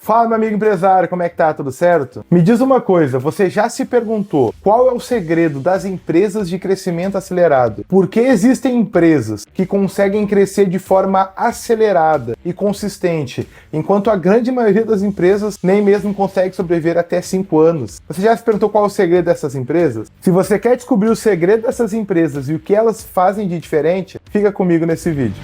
Fala, meu amigo empresário, como é que tá? Tudo certo? Me diz uma coisa, você já se perguntou qual é o segredo das empresas de crescimento acelerado? Por que existem empresas que conseguem crescer de forma acelerada e consistente, enquanto a grande maioria das empresas nem mesmo consegue sobreviver até 5 anos? Você já se perguntou qual é o segredo dessas empresas? Se você quer descobrir o segredo dessas empresas e o que elas fazem de diferente, fica comigo nesse vídeo.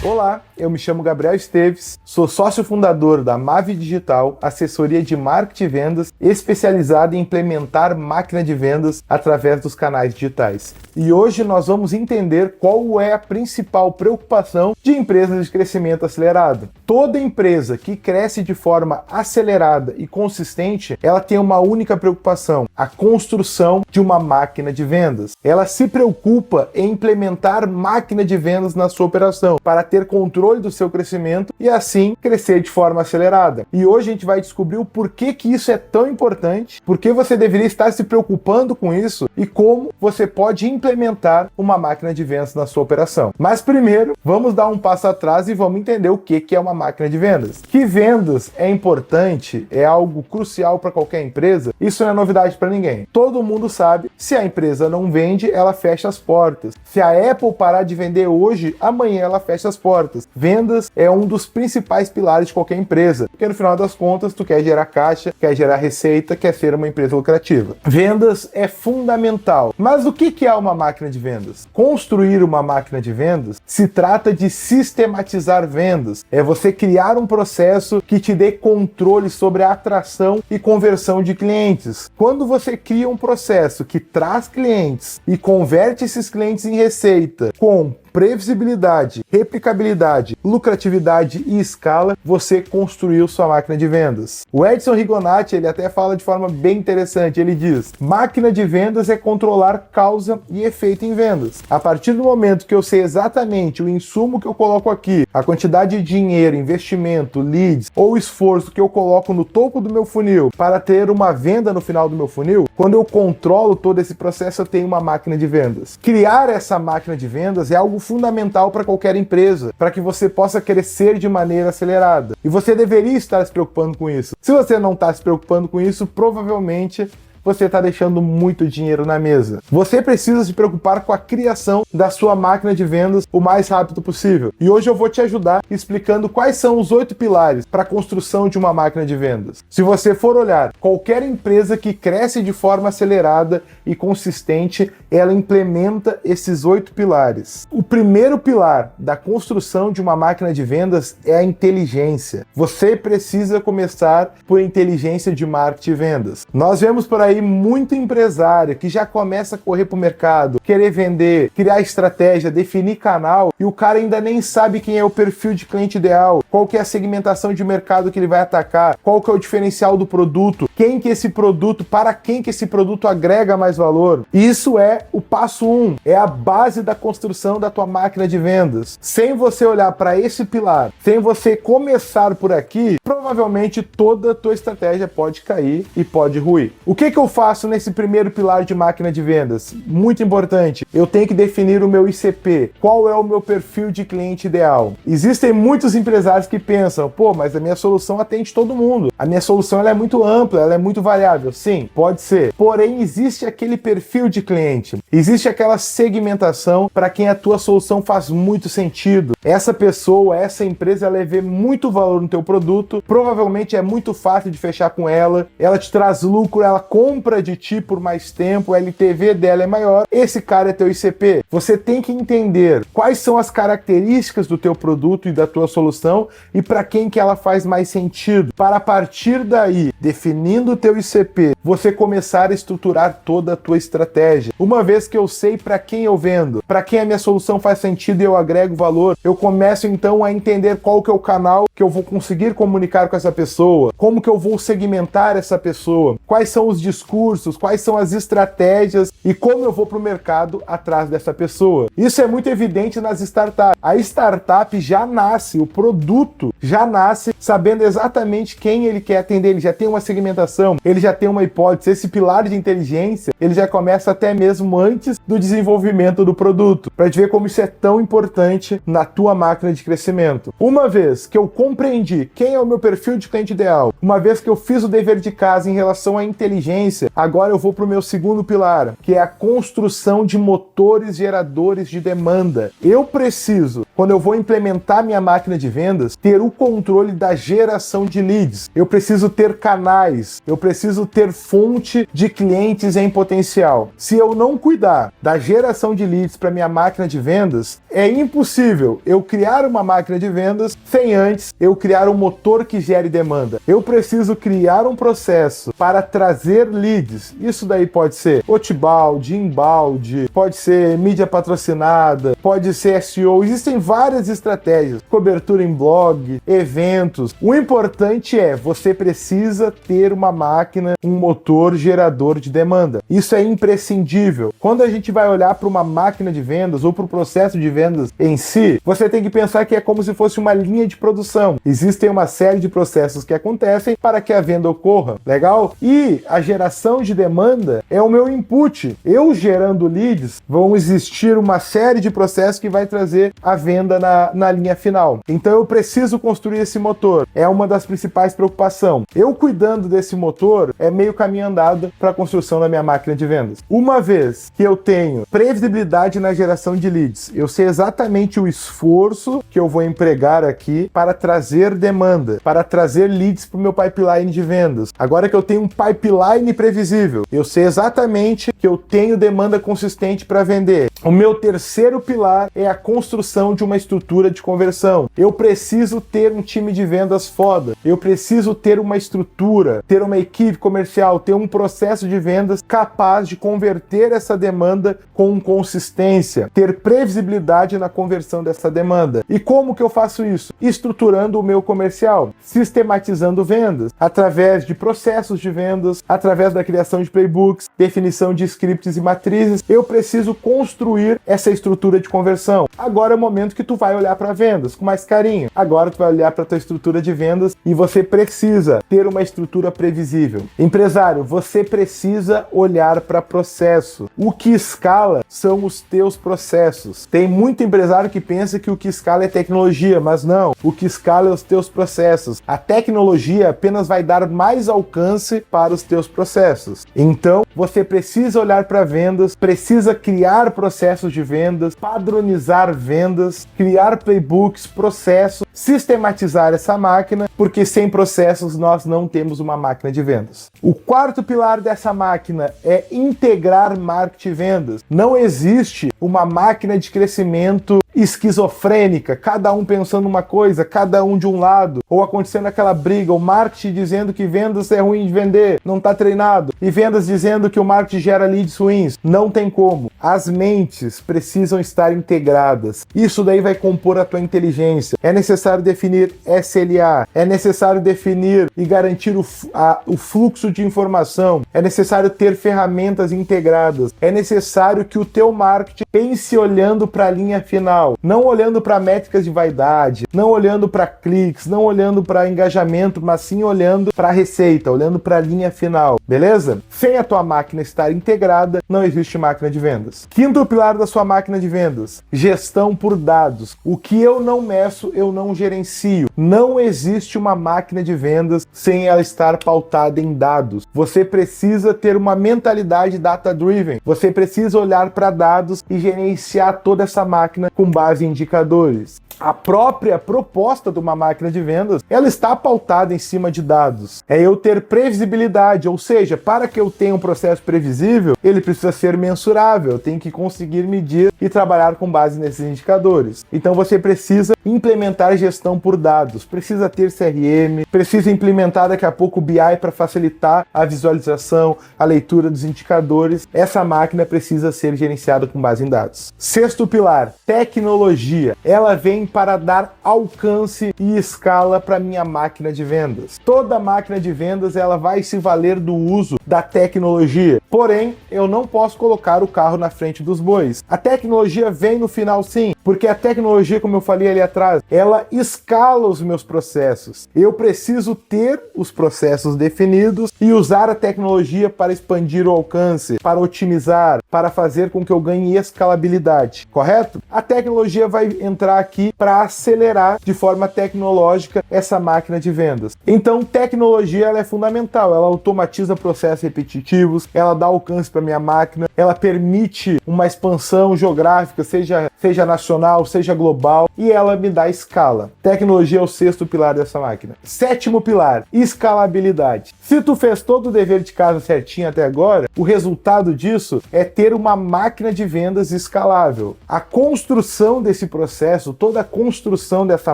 Olá, eu me chamo Gabriel Esteves, sou sócio fundador da Mavi Digital, assessoria de marketing e vendas especializada em implementar máquina de vendas através dos canais digitais. E hoje nós vamos entender qual é a principal preocupação de empresas de crescimento acelerado. Toda empresa que cresce de forma acelerada e consistente, ela tem uma única preocupação: a construção de uma máquina de vendas. Ela se preocupa em implementar máquina de vendas na sua operação para ter controle do seu crescimento e assim crescer de forma acelerada. E hoje a gente vai descobrir o porquê que isso é tão importante, por que você deveria estar se preocupando com isso e como você pode implementar uma máquina de vendas na sua operação. Mas primeiro, vamos dar um passo atrás e vamos entender o que é uma máquina de vendas. Que vendas é importante, é algo crucial para qualquer empresa, isso não é novidade para ninguém. Todo mundo sabe, se a empresa não vende, ela fecha as portas. Se a Apple parar de vender hoje, amanhã ela fecha as portas. Vendas é um dos principais pilares de qualquer empresa, porque no final das contas tu quer gerar caixa, quer gerar receita, quer ser uma empresa lucrativa. Vendas é fundamental. Mas o que é uma máquina de vendas? Construir uma máquina de vendas se trata de sistematizar vendas. É você criar um processo que te dê controle sobre a atração e conversão de clientes. Quando você cria um processo que traz clientes e converte esses clientes em receita com previsibilidade, replicabilidade, lucratividade e escala, você construiu sua máquina de vendas. O Edson Rigonati, ele até fala de forma bem interessante, ele diz: máquina de vendas é controlar causa e efeito em vendas. A partir do momento que eu sei exatamente o insumo que eu coloco aqui, a quantidade de dinheiro, investimento, leads ou esforço que eu coloco no topo do meu funil para ter uma venda no final do meu funil, quando eu controlo todo esse processo, eu tenho uma máquina de vendas. Criar essa máquina de vendas é algo fundamental para qualquer empresa, para que você possa crescer de maneira acelerada. E você deveria estar se preocupando com isso. Se você não está se preocupando com isso, provavelmente você está deixando muito dinheiro na mesa. Você precisa se preocupar com a criação da sua máquina de vendas o mais rápido possível. E hoje eu vou te ajudar explicando quais são os 8 pilares para a construção de uma máquina de vendas. Se você for olhar, qualquer empresa que cresce de forma acelerada e consistente, ela implementa esses 8 pilares. O primeiro pilar da construção de uma máquina de vendas é a inteligência. Você precisa começar por inteligência de marketing e vendas. Nós vemos por aí muito empresário que já começa a correr para o mercado, querer vender, criar estratégia, definir canal, e o cara ainda nem sabe quem é o perfil de cliente ideal, qual que é a segmentação de mercado que ele vai atacar, qual que é o diferencial do produto, quem que esse produto, para quem que esse produto agrega mais valor. Isso é o passo 1, é a base da construção da tua máquina de vendas. Sem você olhar para esse pilar, sem você começar por aqui, provavelmente toda a tua estratégia pode cair e pode ruir. O que eu faço nesse primeiro pilar de máquina de vendas? Muito importante, eu tenho que definir o meu ICP. Qual é o meu perfil de cliente ideal? Existem muitos empresários que pensam: pô, mas a minha solução atende todo mundo. A minha solução ela é muito ampla, ela é muito variável. Sim, pode ser. Porém, existe aquele perfil de cliente. Existe aquela segmentação para quem a tua solução faz muito sentido. Essa pessoa, essa empresa, ela vê muito valor no teu produto, provavelmente é muito fácil de fechar com ela te traz lucro, ela compra de ti por mais tempo, o LTV dela é maior, esse cara é teu ICP. Você tem que entender quais são as características do teu produto e da tua solução e para quem que ela faz mais sentido. Para a partir daí, definindo o teu ICP, você começar a estruturar toda a tua estratégia. Uma vez que eu sei para quem eu vendo, para quem a minha solução faz sentido e eu agrego valor, eu começo então a entender qual que é o canal que eu vou conseguir comunicar com essa pessoa, como que eu vou segmentar essa pessoa, quais são os discursos cursos, quais são as estratégias e como eu vou para o mercado atrás dessa pessoa. Isso é muito evidente nas startups. A startup já nasce, o produto já nasce sabendo exatamente quem ele quer atender, ele já tem uma segmentação, ele já tem uma hipótese, esse pilar de inteligência, ele já começa até mesmo antes do desenvolvimento do produto, para te ver como isso é tão importante na tua máquina de crescimento. Uma vez que eu compreendi quem é o meu perfil de cliente ideal, uma vez que eu fiz o dever de casa em relação à inteligência, agora eu vou para o meu segundo pilar, que é a construção de motores geradores de demanda. Eu preciso, quando eu vou implementar minha máquina de vendas, ter o controle da geração de leads. Eu preciso ter canais, eu preciso ter fonte de clientes em potencial. Se eu não cuidar da geração de leads para minha máquina de vendas, é impossível eu criar uma máquina de vendas sem antes eu criar um motor que gere demanda. Eu preciso criar um processo para trazer leads. Isso daí pode ser outbound, inbound, pode ser mídia patrocinada, pode ser SEO. Existem várias estratégias, cobertura em blog, eventos. O importante é, você precisa ter uma máquina, um motor gerador de demanda. Isso é imprescindível. Quando a gente vai olhar para uma máquina de vendas ou para o processo de vendas em si, você tem que pensar que é como se fosse uma linha de produção. Existem uma série de processos que acontecem para que a venda ocorra. Legal? E a geração de demanda é o meu input. Eu gerando leads, vão existir uma série de processos que vai trazer a venda na linha final. Então eu preciso construir esse motor. É uma das principais preocupações. Eu cuidando desse motor é meio caminho andado para a construção da minha máquina de vendas. Uma vez que eu tenho previsibilidade na geração de leads, eu sei exatamente o esforço que eu vou empregar aqui para trazer demanda, para trazer leads para o meu pipeline de vendas. Agora que eu tenho um pipeline previsível, eu sei exatamente que eu tenho demanda consistente para vender. O meu terceiro pilar é a construção de uma estrutura de conversão. Eu preciso ter um time de vendas foda. Eu preciso ter uma estrutura, ter uma equipe comercial, ter um processo de vendas capaz de converter essa demanda com consistência, ter previsibilidade na conversão dessa demanda. E como que eu faço isso? Estruturando o meu comercial, sistematizando vendas, através de processos de vendas, através da criação de playbooks, definição de scripts e matrizes. Eu preciso construir essa estrutura de conversão. Agora é o momento que tu vai olhar para vendas com mais carinho. Agora tu vai olhar para tua estrutura de vendas e você precisa ter uma estrutura previsível. Empresário, você precisa olhar para processo. O que escala são os teus processos. Tem muito empresário que pensa que o que escala é tecnologia, mas não. O que escala é os teus processos. A tecnologia apenas vai dar mais alcance para os teus processos. Então, você precisa olhar para vendas, precisa criar processos de vendas, padronizar vendas, criar playbooks, processos, sistematizar essa máquina, porque sem processos nós não temos uma máquina de vendas. O quarto pilar dessa máquina é integrar marketing e vendas. Não existe uma máquina de crescimento esquizofrênica, cada um pensando uma coisa, cada um de um lado, ou acontecendo aquela briga, o marketing dizendo que vendas é ruim de vender, não está treinado, e vendas dizendo que o marketing gera leads ruins. Não tem como. As mentes precisam estar integradas. Isso daí vai compor a tua inteligência. É necessário definir SLA, é necessário definir e garantir o fluxo de informação, é necessário ter ferramentas integradas, é necessário que o teu marketing pense olhando para a linha final, não olhando para métricas de vaidade, não olhando para cliques, não olhando para engajamento, mas sim olhando para a receita, olhando para a linha final, beleza? Sem a tua máquina estar integrada, não existe máquina de vendas. Quinto pilar da sua máquina de vendas, gestão por dados. O que eu não meço, eu não gerencio. Não existe uma máquina de vendas sem ela estar pautada em dados. Você precisa ter uma mentalidade data-driven. Você precisa olhar para dados e gerenciar toda essa máquina com base em indicadores. A própria proposta de uma máquina de vendas, ela está pautada em cima de dados. É eu ter previsibilidade, ou seja, para que eu tenha um processo previsível, ele precisa ser mensurável, eu tenho que conseguir medir e trabalhar com base nesses indicadores. Então você precisa implementar gestão por dados, precisa ter CRM, precisa implementar daqui a pouco o BI para facilitar a visualização, a leitura dos indicadores. Essa máquina precisa ser gerenciada com base em dados. Sexto pilar, tecnologia. Ela vem existem para dar alcance e escala para minha máquina de vendas. Toda máquina de vendas ela vai se valer do uso da tecnologia. Porém, eu não posso colocar o carro na frente dos bois. A tecnologia vem no final sim, porque a tecnologia, como eu falei ali atrás, ela escala os meus processos. Eu preciso ter os processos definidos e usar a tecnologia para expandir o alcance, para otimizar, para fazer com que eu ganhe escalabilidade, correto? A tecnologia vai entrar aqui para acelerar de forma tecnológica essa máquina de vendas. Então, tecnologia ela é fundamental, ela automatiza processos repetitivos, ela dá alcance para minha máquina, ela permite uma expansão geográfica, seja nacional, seja global, e ela me dá escala. Tecnologia é o sexto pilar dessa máquina. Sétimo pilar, escalabilidade. Se tu fez todo o dever de casa certinho até agora, o resultado disso é ter uma máquina de vendas escalável. A construção desse processo, toda a construção dessa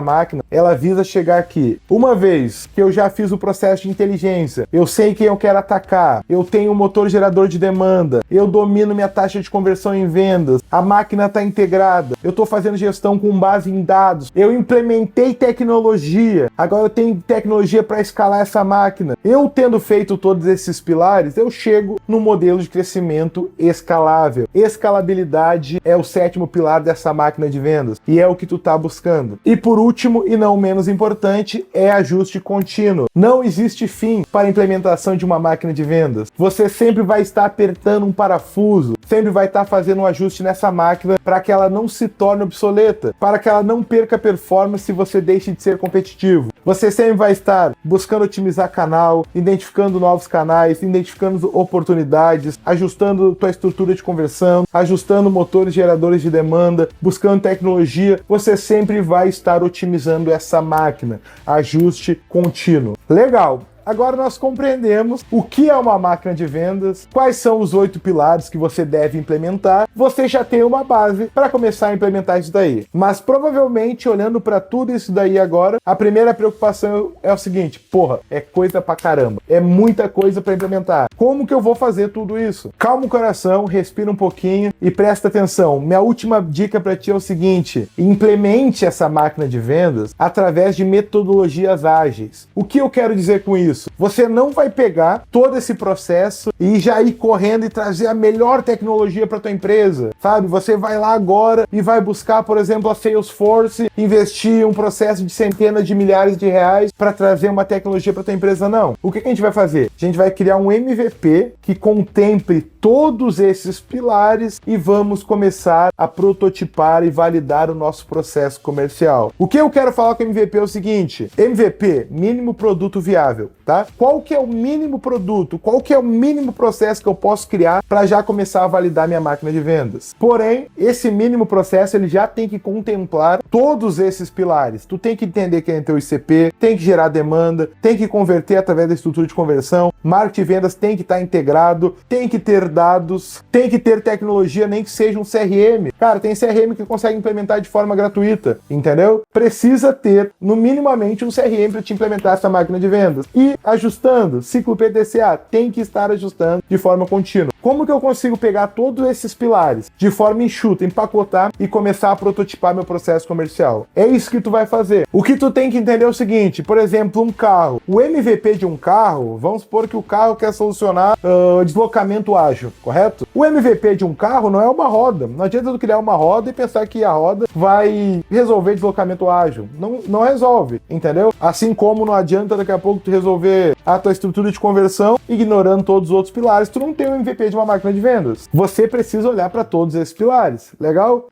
máquina, ela visa chegar aqui. Uma vez que eu já fiz o processo de inteligência, eu sei quem eu quero atacar, eu tenho um motor gerador de demanda, eu domino minha taxa de conversão em vendas, a máquina está integrada, eu estou fazendo gestão com base em dados, eu implementei tecnologia, agora eu tenho tecnologia para escalar essa máquina. Eu tendo feito todos esses pilares, eu chego no modelo de crescimento escalável. Escalabilidade é o sétimo pilar dessa máquina de vendas e é o que tu está buscando. E por último, e não menos importante, é ajuste contínuo. Não existe fim para a implementação de uma máquina de vendas. Você sempre vai estar apertando um parafuso, sempre vai estar fazendo um ajuste nessa máquina para que ela não se torne obsoleta, para que ela não perca performance e você deixe de ser competitivo. Você sempre vai estar buscando otimizar canal, identificando novos canais, identificando oportunidades, ajustando tua estrutura de conversão, ajustando motores geradores de demanda, buscando tecnologia. Você sempre vai estar otimizando essa máquina. Ajuste contínuo. Legal! Agora nós compreendemos o que é uma máquina de vendas, quais são os 8 pilares que você deve implementar. Você já tem uma base para começar a implementar isso daí. Mas provavelmente, olhando para tudo isso daí agora, a primeira preocupação é o seguinte: porra, é coisa pra caramba, é muita coisa para implementar. Como que eu vou fazer tudo isso? Calma o coração, respira um pouquinho e presta atenção. Minha última dica para ti é o seguinte: implemente essa máquina de vendas através de metodologias ágeis. O que eu quero dizer com isso? Você não vai pegar todo esse processo e já ir correndo e trazer a melhor tecnologia para tua empresa, sabe? Você vai lá agora e vai buscar, por exemplo, a Salesforce, investir em um processo de centenas de milhares de reais para trazer uma tecnologia para tua empresa. Não. O que a gente vai fazer? A gente vai criar um MVP que contemple todos esses pilares e vamos começar a prototipar e validar o nosso processo comercial. O que eu quero falar com o MVP é o seguinte: MVP, mínimo produto viável. Tá? Qual que é o mínimo produto, qual que é o mínimo processo que eu posso criar para já começar a validar minha máquina de vendas? Porém, esse mínimo processo ele já tem que contemplar todos esses pilares. Tu tem que entender quem é teu ICP, tem que gerar demanda, tem que converter através da estrutura de conversão, marketing de vendas tem que estar integrado, tem que ter dados, tem que ter tecnologia, nem que seja um CRM. Cara, tem CRM que consegue implementar de forma gratuita, entendeu? Precisa ter, no minimamente, um CRM para te implementar essa máquina de vendas. E ajustando, ciclo PDCA, tem que estar ajustando de forma contínua. Como que eu consigo pegar todos esses pilares de forma enxuta, empacotar e começar a prototipar meu processo comercial? É isso que tu vai fazer. O que tu tem que entender é o seguinte: por exemplo, um carro. O MVP de um carro, vamos supor que o carro quer solucionar deslocamento ágil, correto? O MVP de um carro não é uma roda. Não adianta tu criar uma roda e pensar que a roda vai resolver deslocamento ágil. Não resolve, entendeu? Assim como não adianta daqui a pouco tu resolver a tua estrutura de conversão ignorando todos os outros pilares. Tu não tem um MVP de uma máquina de vendas. Você precisa olhar para todos esses pilares. Legal?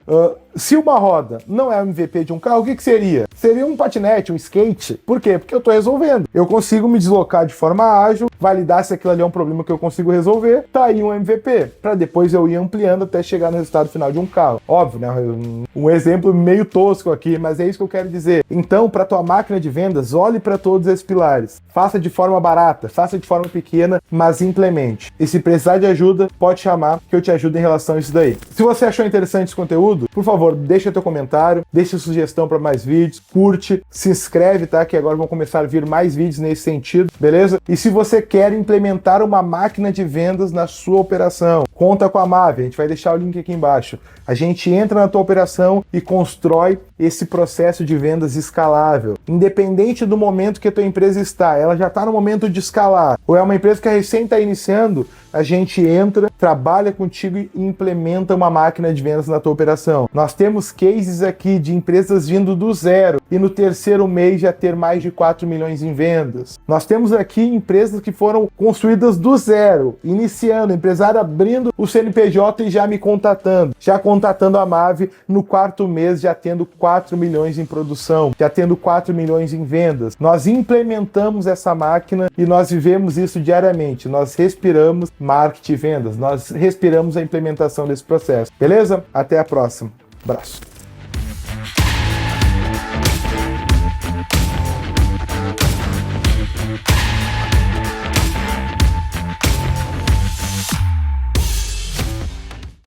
Se uma roda não é o MVP de um carro, o que seria? Seria um patinete, um skate. Por quê? Porque eu estou resolvendo. Eu consigo me deslocar de forma ágil, validar se aquilo ali é um problema que eu consigo resolver, tá aí um MVP, para depois eu ir ampliando até chegar no resultado final de um carro. Óbvio, né? Um exemplo meio tosco aqui, mas é isso que eu quero dizer. Então, para tua máquina de vendas, olhe para todos esses pilares. Faça de forma barata, faça de forma pequena, mas implemente. E se precisar de ajuda, pode chamar que eu te ajudo em relação a isso daí. Se você achou interessante esse conteúdo, por favor, favor, deixa teu comentário, deixa sugestão para mais vídeos, curte, se inscreve, tá? Que agora vão começar a vir mais vídeos nesse sentido, beleza? E se você quer implementar uma máquina de vendas na sua operação, conta com a Mavi, a gente vai deixar o link aqui embaixo. A gente entra na tua operação e constrói esse processo de vendas escalável. Independente do momento que a tua empresa está, ela já está no momento de escalar, ou é uma empresa que recém está iniciando, a gente entra, trabalha contigo e implementa uma máquina de vendas na tua operação. Nós temos cases aqui de empresas vindo do zero e no terceiro mês já ter mais de 4 milhões em vendas. Nós temos aqui empresas que foram construídas do zero, iniciando, empresário abrindo o CNPJ e já me contatando, já contatando a Mavi no quarto mês, já tendo 4 milhões em produção, já tendo 4 milhões em vendas. Nós implementamos essa máquina e nós vivemos isso diariamente. Nós respiramos marketing e vendas, nós respiramos a implementação desse processo. Beleza? Até a próxima. Abraço.